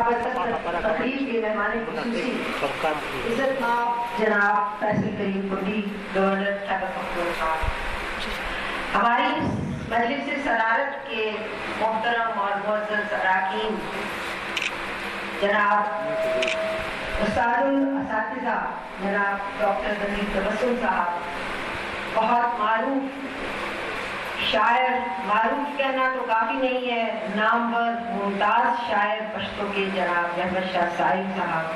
تقریب کے مہمان خصوصی عزت مآب جناب فیصل کریم کنڈی گورنر خیبر پختونخوا، ہماری مجلس صدارت کے محترم اور معزز اراکین جناب استاد الاساتذہ جناب ڈاکٹر ظفیر تبسم صاحب، بہت معروف شاعر، معروف کہنا تو کافی نہیں ہے، نامور ممتاز شاعر پشتو کے جناب احمد شاہ سائی صاحب،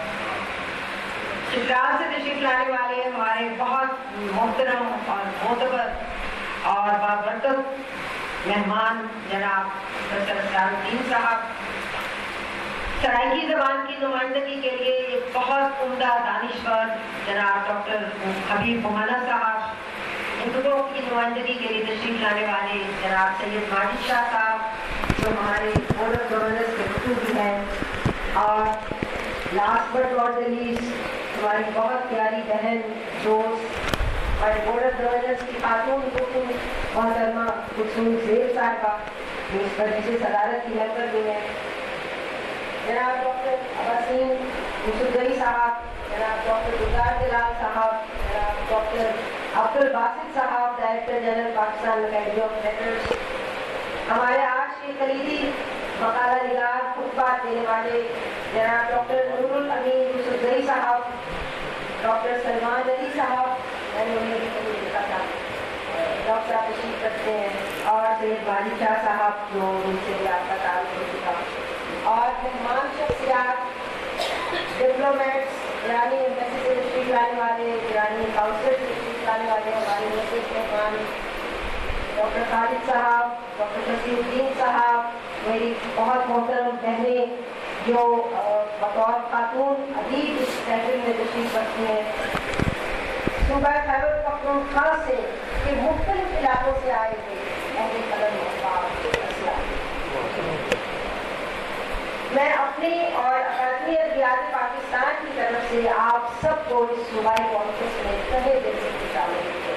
چترال سے تشریف لانے والے ہمارے بہت محترم اور معتبر اور بابرکت مہمان جناب پروفیسر اسرار الدین صاحب، سرائکی زبان کی نمائندگی کے لیے ایک بہت عمدہ دانشور جناب ڈاکٹر حبیب مولانا صاحب، اردو کی نمائندگی کے لیے تشریف لانے والے جناب سید ماجد شاہ صاحب جو ہمارے بورڈ آف گورنرز کے رکن بھی ہیں، اور last but not the least ہماری بہت پیاری بہن دوست ہمارے بورڈ آف گورنرز کی خاتون رکن محترمہ کلثوم زیب صاحبہ جو اس مجلس صدارت کی ممبر بھی ہیں، جناب ڈاکٹر عباسین یوسفزئی صاحب، جناب ڈاکٹر گلزار جلال صاحب، جناب ڈاکٹر عبد الباسط صاحب director general Pakistan academy of letters, ہمارے آج کے کلیدی مقالہ نگار خطبات دینے والے جناب ڈاکٹر نور الامین یوسفزئی صاحب، ڈاکٹر سلمان علی صاحب، میں نے انہیں بھی لکھا تھا ڈاکٹر صاحب تشریف رکھتے ہیں، اور سید ماجد شاہ صاحب جو ان سے بھی آپ کا تعلق ہو چکا، اور مہمان شخصیات ڈپلومیٹس، ایرانی ایمبیسی سے تشریف لانے والے، ایرانی کاؤنسلر سے تشریف لانے والے ہمارے مسجد مہمان ڈاکٹر خالد صاحب، ڈاکٹر شفیع الدین صاحب، میری بہت محترم بہنیں جو بطور خاتون ادیب اس محفل میں تشریف رکھتی ہیں، صوبہ خیبر پختونخوا سے کے مختلف علاقوں سے آئے ہوئے اہل قلم احباب اسلامی، میں اپنی اور اکیڈمی ادبیات پاکستان کی طرف سے آپ سب کو اس صوبائی کانفرنس میں تہہ دل سے شامل ہے۔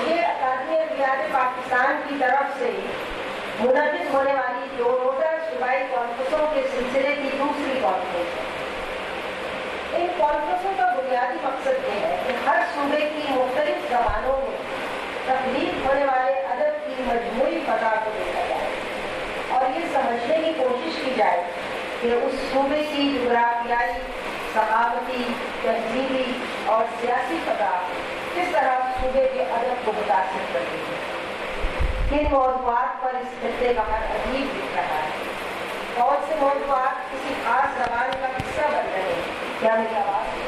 یہ اکیڈمی ادبیات پاکستان کی طرف سے منعقد ہونے والی 2 روزہ صوبائی کانفرنسوں کے سلسلے کی دوسری کانفرنس ہے۔ ان کانفرنسوں کا بنیادی مقصد یہ ہے کہ ہر صوبے کی مختلف زبانوں میں تخلیق ہونے والے ادب کی مجموعی فضا کو دیکھا جائے اور یہ سمجھنے کی کوشش کی جائے کہ اس صوبے کی جغرافیائی، ثقافتی، تہذیبی اور سیاسی فضا کس طرح صوبے کے ادب کو متاثر کرتی ہے، کن موضوعات پر اس خطے کا ہر ادیب لکھ رہا ہے، کون سے موضوعات کسی خاص زبان کا حصہ بن رہے ہیں۔ کیا میری آواز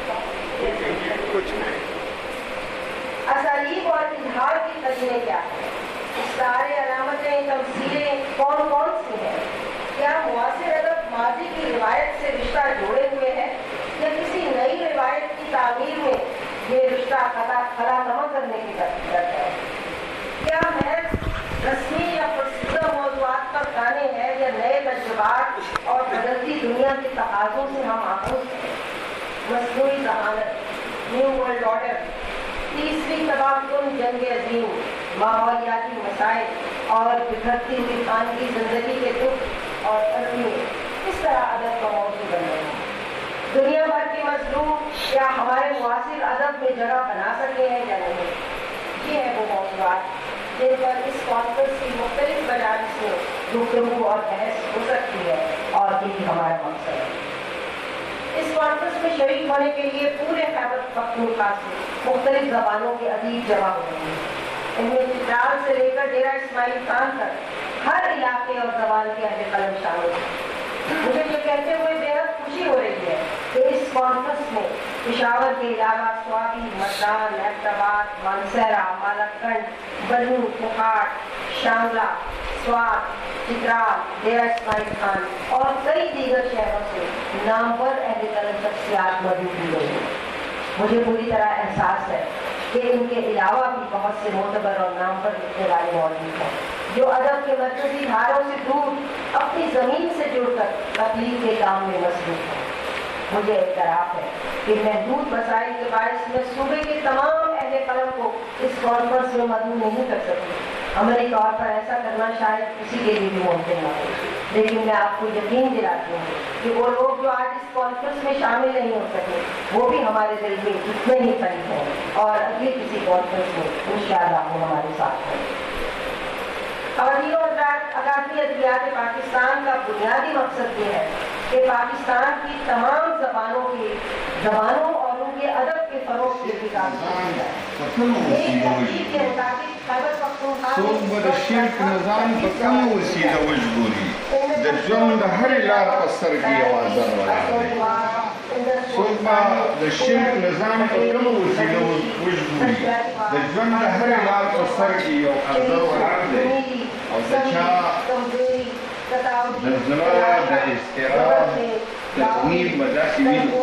اسالیب اور اظہار کی قدریں کیا ہے، اشارے، علامتیں، تمثیلیں کون کون سی ہیں، کیا معاصر ادب ماضی کی روایت سے رشتہ جوڑے ہوئے ہے یا کسی نئی روایت کی تعمیر میں یہ رشتہ خلا نہ کرنے کی ضرورت ہے، کیا محض رسمی یا پرسدہ موضوعات پر گانے ہیں یا نئے تجربات اور بدلتی دنیا کے تقاضوں سے ہم آہنگ ہیں۔ مصنوعی ذہانت، نیو ورلڈ آرڈر، تیسری تباہ کن جنگ عظیم، ماحولیاتی مسائل اور بکھرتی ہوئی خانگی زندگی کے دکھ اور المیے کس طرح ادب کا موضوع بن رہے ہیں، دنیا بھر کے مظلوم کیا ہمارے معاصر ادب میں جگہ بنا سکے ہیں یا نہیں۔ یہ ہیں وہ موضوعات جن پر اس کانفرنس کی مختلف مجالس میں گفتگو اور بحث ہو سکتی ہے، اور یہی ہمارا مقصد ہے۔ اس کانفرنس میں شریک ہونے کے لیے پورے خیبر پختونخوا سے مختلف زبانوں کے ادیب جمع ہوئے ہیں، ان میں چترال سے لے کر ڈیرہ اسماعیل خان تک ہر علاقے اور زبان کے اہل قلم شامل ہیں۔ مجھے یہ کہتے ہوئے بے حد خوشی ہو رہی ہے کہ اس کانفرنس میں پشاور کے علاوہ سوابی، مردان، ایبٹ آباد، مانسہرہ، مالکنڈ، بنو، پوکھاٹ، شانگلہ، سوات، چترال، ڈیرہ اسماعیل خان اور کئی دیگر شہروں سے نامور اہل قلم شخصیات موجود ہوئے ہیں۔ مجھے پوری طرح احساس ہے کہ ان کے علاوہ بھی بہت سے معتبر اور نامور لکھنے والے موجود ہیں جو ادب کے مرکزی دھاروں سے دور اپنی زمین سے جڑ کر تخلیق کے کام میں مصروف ہیں۔ مجھے اعتراف ہے کہ محدود وسائل کے باعث میں صوبے کے تمام اہل قلم کو اس کانفرنس میں مدعو نہیں کر سکتی، عملی طور پر ایسا کرنا شاید کسی کے لیے بھی ممکن نہ ہو، لیکن میں آپ کو یقین دلاتی ہوں کہ وہ لوگ جو آج اس کانفرنس میں شامل نہیں ہو سکے وہ بھی ہمارے دل میں اتنے ہی قریب ہیں اور اگلی کسی کانفرنس میں انشاءاللہ وہ ہمارے ساتھ ہیں۔ خواتین و حضرات، اکادمی ادبیات پاکستان کا بنیادی مقصد یہ ہے کہ پاکستان کی تمام زبانوں اور ان کے ادب کے فروغ کے لیے کام کیا جائے۔ ایک تحقیق کے مطابق خیبر پختونخوا څوک به د شرک نظام په کومه وسیله وژغوري؟ د ژوند د هرې لار په سر کې یو ازر ولاړ دی. څوک به د شرک نظام په کومه وسیله وژغوري؟ د ژوند د هرې لار په سر کې یو ازر ولاړ دی او د چا د زړه د اضطراب تقمیم به داسې وینو،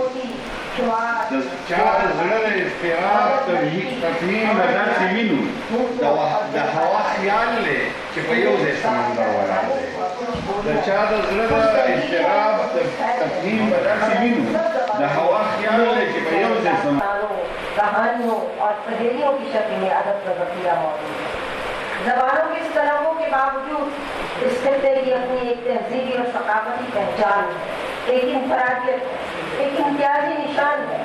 د چا د زړه د اضطراب تقمیم به داسې وینو، د هوا خیال دی چې په یو ځای سمندر ولاړ دی. د چا د زړه د اضطراب تقمیم به داسې وینو، د هوا خیال دی چې په یو ځای کہانیوں اور پہیلیوں کی شکل میں ادب کا ذخیرہ موجود ہے۔ زبانوں کے اس تنوع کے باوجود اس خطے کی اپنی ایک تہذیبی اور ثقافتی پہچان ہے، ایک انفرادیت ہے، ایک امتیازی نشان ہے۔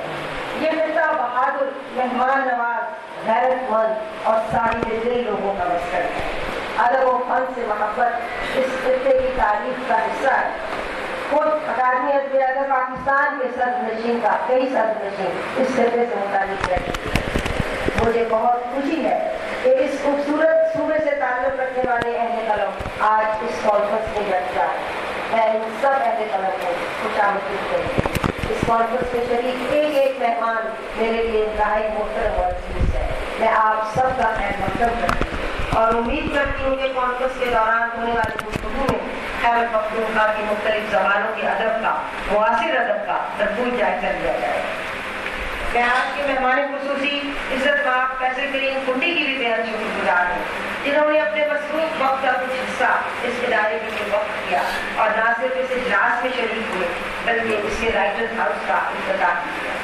یہ خطہ بہادر، مہمان نواز، غیرت مند اور صاحب دل لوگوں کا مسکن ہے۔ ادب و فن سے محبت اس خطے کی تاریخ کا حصہ ہے۔ خود اکادمی ادبیات پاکستان کے صدر نشین کا کئی صدر نشین اس خطے سے متعلق رہ چکے ہیں۔ مجھے بہت خوشی ہے کہ اس خوبصورت صوبے سے تعلق رکھنے والے اہل قلم آج اس کانفرنس میں جڑ جائے۔ میں ان سب اہل قلم کو خوش آمدید کروں گی۔ اس کانفرنس میں شریک ایک ایک مہمان میرے لیے انتہائی محترم اور عزیز ہے۔ میں آپ سب کا خیر مقدم کرتی ہوں اور امید کرتی ہوں کہ کانفرنس کے دوران ہونے والی گفتگو میں خیبر پختونخوا کی مختلف زبانوں کے ادب کا، معاصر ادب کا بھرپور جائزہ لیا جائے۔ میں آپ کے مہمان خصوصی عزت مآب فیصل کریم کنڈی کی بھی بےحد شکر گزار ہوں، جنہوں نے اپنے مصروف وقت کا کچھ حصہ اس ادارے کے لیے وقف کیا اور نہ صرف اس اجلاس میں شریک ہوئے بلکہ اس کے رائٹرز ہاؤس کا افتتاح کیا۔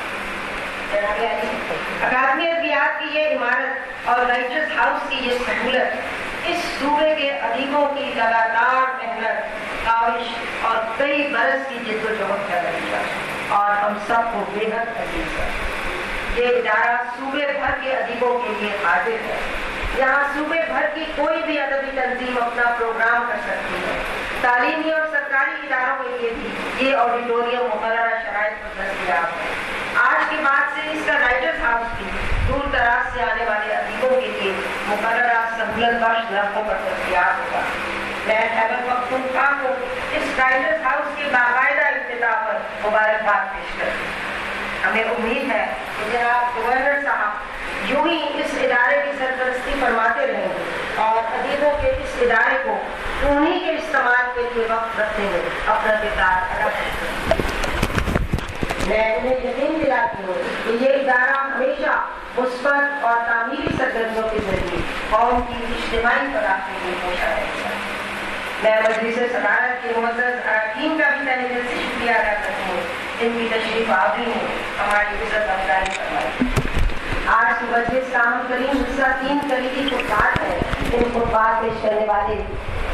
اکادمی ادبیات کی یہ عمارت اور رائٹرز ہاؤس کی یہ سہولت اس صوبے کے ادیبوں کی لگاتار محنت، کاوش اور کئی برس کی جد و جہد کر رہی ہے اور ہم سب کو بے حد عزیز ہے۔ یہ ادارہ صوبے بھر کے ادیبوں کے لیے حاضر ہے۔ یہاں صوبے بھر کی کوئی بھی ادبی تنظیم اپنا پروگرام کر سکتی ہے۔ تعلیمی اور سرکاری اداروں کے لیے بھی یہ آڈیٹوریم مقررہ شرائط پر دستیاب ہے۔ آج کے بعد سے اس کا رائٹرز ہاؤس بھی دور دراز سے آنے والے ادیبوں کے لیے مقررہ سہولت بخش نرخوں پر دستیاب ہوگا۔ میں خیبر پختونخوا کو اس رائٹرز ہاؤس کے باقاعدہ افتتاح پر مبارکباد پیش کرتی ہوں۔ ہمیں امید ہے کہ جناب گورنر صاحب یوں ہی اس ادارے کی سرپرستی فرماتے رہیں گے اور ادیبوں کے اس ادارے کو انہیں کے استعمال کے لیے وقت رکھتے ہوئے اپنا کردار ادا کریں گے۔ میں انہیں یقین دلاتی ہوں کہ یہ ادارہ ہمیشہ مثبت اور تعمیری سرگرمیوں کے ذریعے قوم کی اجتماعی فلاح کے لیے کوشاں رہے گا۔ میں مجلس صدارت کے معزز اراکین کا بھی تہہ دل سے شکریہ ادا کرتی ہوں، ان کی تشریف آوری نے ہماری عزت افزائی فرمائی۔ آج کی مجلس کا اہم ترین حصہ 3 کلیدی خطبات ہے۔ ان خطبات پیش کرنے والے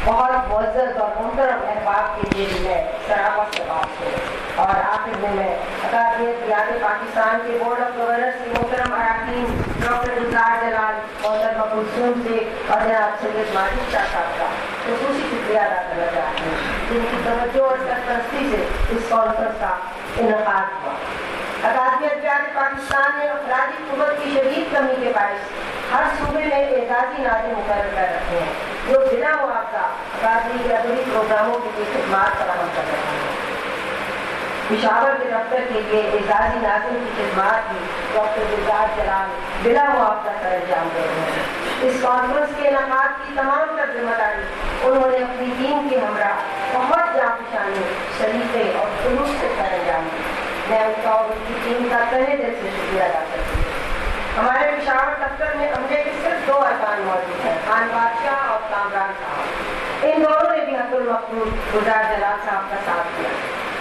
بہت معزز اور محترم احباب کے لیے بھی میں سراپا سباب ہوں اور آخر میں اکادمی ادبیات پاکستان کے بورڈ آف گورنرز کے محترم اراکین ڈاکٹر گلزار جلال، محترمہ کلثوم شیخ اور جناب سید ماجد شاہ صاحب کا خصوصی شکریہ ادا کرنا چاہتی ہوں، جن کی توجہ اور سرپرستی سے اس کانفرنس کا انعقاد ہوا۔ اکادمی ادبیات پاکستان نے افرادی قوت کی شدید کمی کے باعث ہر صوبے میں اعزازی ناظر مقرر کر رکھے ہیں جو بنا معاوضہ اکادمی کے ادبی پروگراموں کے لیے خدمات فراہم کر رہے ہیں۔ پشاور کے دفتر کے لیے اعزازی ناظم کی خدمات بھی ڈاکٹر گلزار جلال بلا معاوضہ سر انجام دے رہے ہیں۔ اس کانفرنس کے انعقاد کی تمام تر ذمہ داری انہوں نے اپنی ٹیم کے ہمراہ بہت جانفشانی، سلیقے اور خلوص سے سر انجام دی۔ میں ان کا اور ان کی ٹیم کا تہہ دل سے شکریہ ادا کرتی ہوں۔ ہمارے پشاور دفتر میں عملے کے صرف 2 ارکان موجود ہیں، خان بادشاہ اور کامران صاحب۔ ان دونوں نے بھی حق المقبول گلزار جلال صاحب کا ساتھ دیا۔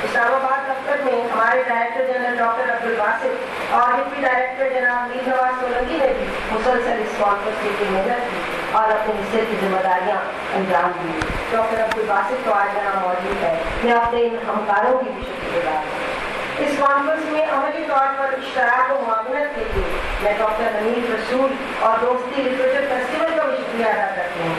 اسلام آباد دفتر میں ہمارے ڈائریکٹر جنرل ڈاکٹر عبدالباسط اور ڈپٹی ڈائریکٹر جناب میر نواز سولنگی نے بھی مسلسل اس کانفرنس کے لیے محنت کی۔ اور اپنے حصے کی ذمہ داریاں انجام دی۔ ڈاکٹر عبدالباسط تو آج یہاں موجود ہے، میں اپنے ان ہمکاروں کی بھی شکریہ گزار ہوں۔ اس کانفرنس میں عملی طور پر اشتراک و معاونت کے لیے میں ڈاکٹر حمید رسول اور دوستی لٹریچر فیسٹیول کا بھی شکریہ ادا کرتی ہوں۔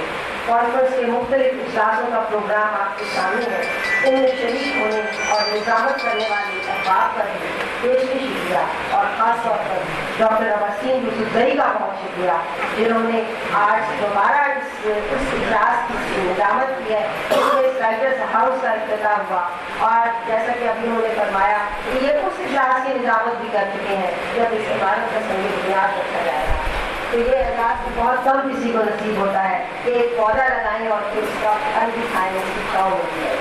کانفرنس کے مختلف اجلاسوں کا پروگرام آپ کے سامنے ہے، ان میں شریک ہونے اور نظامت کرنے والے احباب کا بھی پیش کی شکریہ، اور خاص طور پر ڈاکٹر وسیم یوسفزئی کا بہت شکریہ جنہوں نے آج دوبارہ اس اجلاس کی نظامت کی ہے، اس میں رائٹرز ہاؤس کا افتتاح ہوا، اور جیسا کہ ابھی انہوں نے فرمایا کہ یہ اس اجلاس کی نظامت بھی کر چکے ہیں جب اس عمارت کا سنگ بنیاد رکھا جائے گا۔ تو یہ اعزاز بہت کم کسی کو نصیب ہوتا ہے کہ ایک پودا لگائیں اور پھر اس کا پھل بھی کھائیں، اس کی چھاؤں ہوتی ہے۔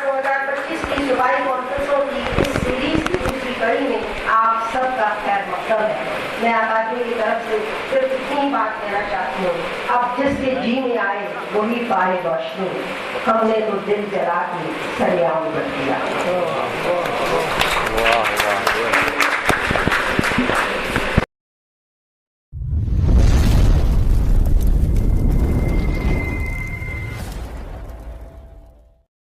2025 کی صوبائی کانفرنسوں کی اس سیریز کی دوسری کڑی میں آپ سب کا خیر مقدم ہے۔ میں اکادمی کی طرف سے صرف اتنی بات کہنا چاہتی ہوں، اب جس کے جی میں آئے وہی پائے روشنی، ہم نے تو دل جلا کے سریعام کر دیا۔